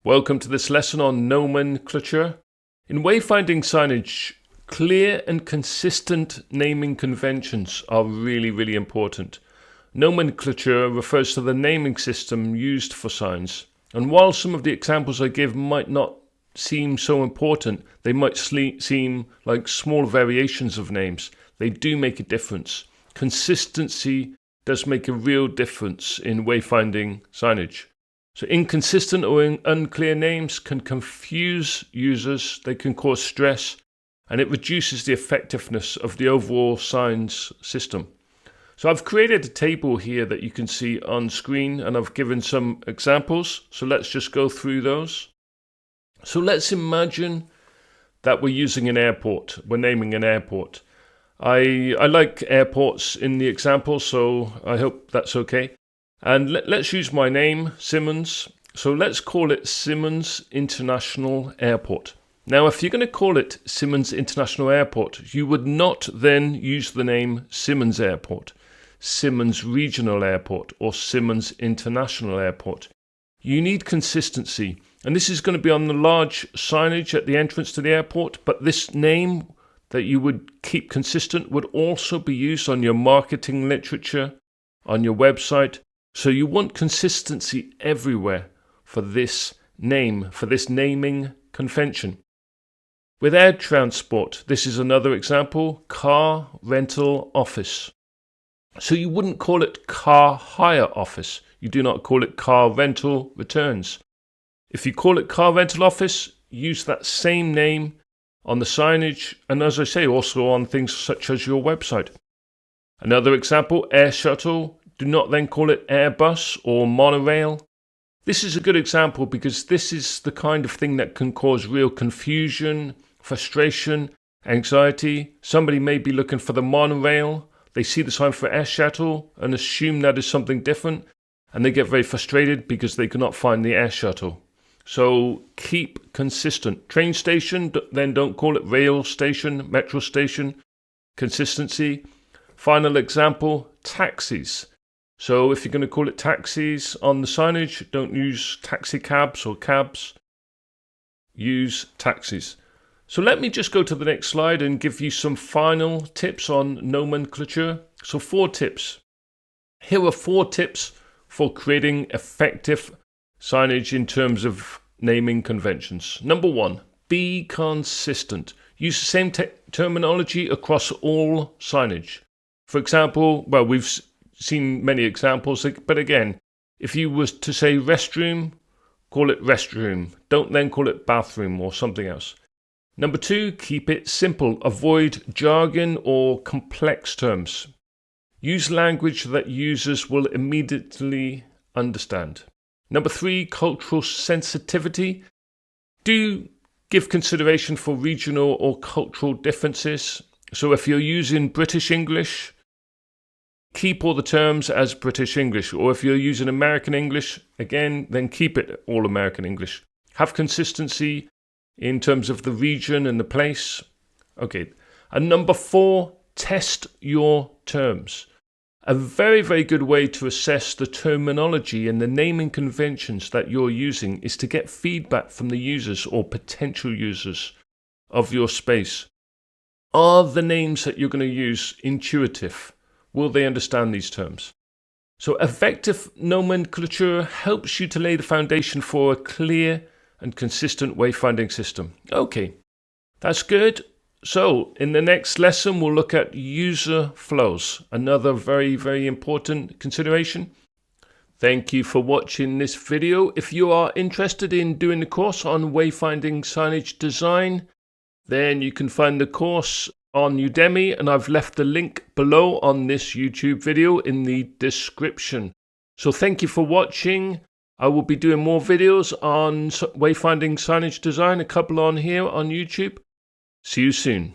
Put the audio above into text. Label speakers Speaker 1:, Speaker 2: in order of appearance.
Speaker 1: Welcome to this lesson on nomenclature. In wayfinding signage, clear and consistent naming conventions are really important. Nomenclature refers to the naming system used for signs. And while some of the examples I give might not seem so important, they might seem like small variations of names. They do make a difference. Consistency does make a real difference in wayfinding signage. So inconsistent or unclear names can confuse users, they can cause stress, and it reduces the effectiveness of the overall signs system. So I've created a table here that you can see on screen, and I've given some examples. So let's just go through those. So let's imagine that we're using an airport. We're naming an airport. I like airports in the example, so I hope that's okay. And let's use my name, Simmons. So let's call it Simmons International Airport. Now, if you're going to call it Simmons International Airport, you would not then use the name Simmons Airport, Simmons Regional Airport, or Simmons International Airport. You need consistency. And this is going to be on the large signage at the entrance to the airport, but this name that you would keep consistent would also be used on your marketing literature, on your website. So you want consistency everywhere for this name, for this naming convention. With air transport, this is another example, car rental office. So you wouldn't call it car hire office. You do not call it car rental returns. If you call it car rental office, use that same name on the signage, and as I say, also on things such as your website. Another example, air shuttle. Do not then call it Airbus or monorail. This is a good example because this is the kind of thing that can cause real confusion, frustration, anxiety. Somebody may be looking for the monorail. They see the sign for air shuttle and assume that is something different, and they get very frustrated because they cannot find the air shuttle. So keep consistent. Train station, then don't call it rail station, metro station. Consistency. Final example, taxis. So if you're going to call it taxis on the signage, don't use taxi cabs or cabs. Use taxis. So let me just go to the next slide and give you some final tips on nomenclature. So 4 tips. Here are 4 tips for creating effective signage in terms of naming conventions. Number 1, be consistent. Use the same terminology across all signage. For example, well, we've seen many examples, but again, if you was to say restroom, call it restroom. Don't then call it bathroom or something else. Number 2, keep it simple. Avoid jargon or complex terms. Use language that users will immediately understand. Number 3, cultural sensitivity. Do give consideration for regional or cultural differences. So if you're using British English, keep all the terms as British English, or if you're using American English, again, then keep it all American English. Have consistency in terms of the region and the place. Okay, and number 4, test your terms. A very good way to assess the terminology and the naming conventions that you're using is to get feedback from the users or potential users of your space. Are the names that you're going to use intuitive? Will they understand these terms? So effective nomenclature helps you to lay the foundation for a clear and consistent wayfinding system. Okay, that's good. So in the next lesson, we'll look at user flows, another very important consideration. Thank you for watching this video. If you are interested in doing the course on wayfinding signage design, then you can find the course on Udemy, and I've left the link below on this YouTube video in the description. So thank you for watching. I will be doing more videos on wayfinding signage design, a couple on here on YouTube. See you soon.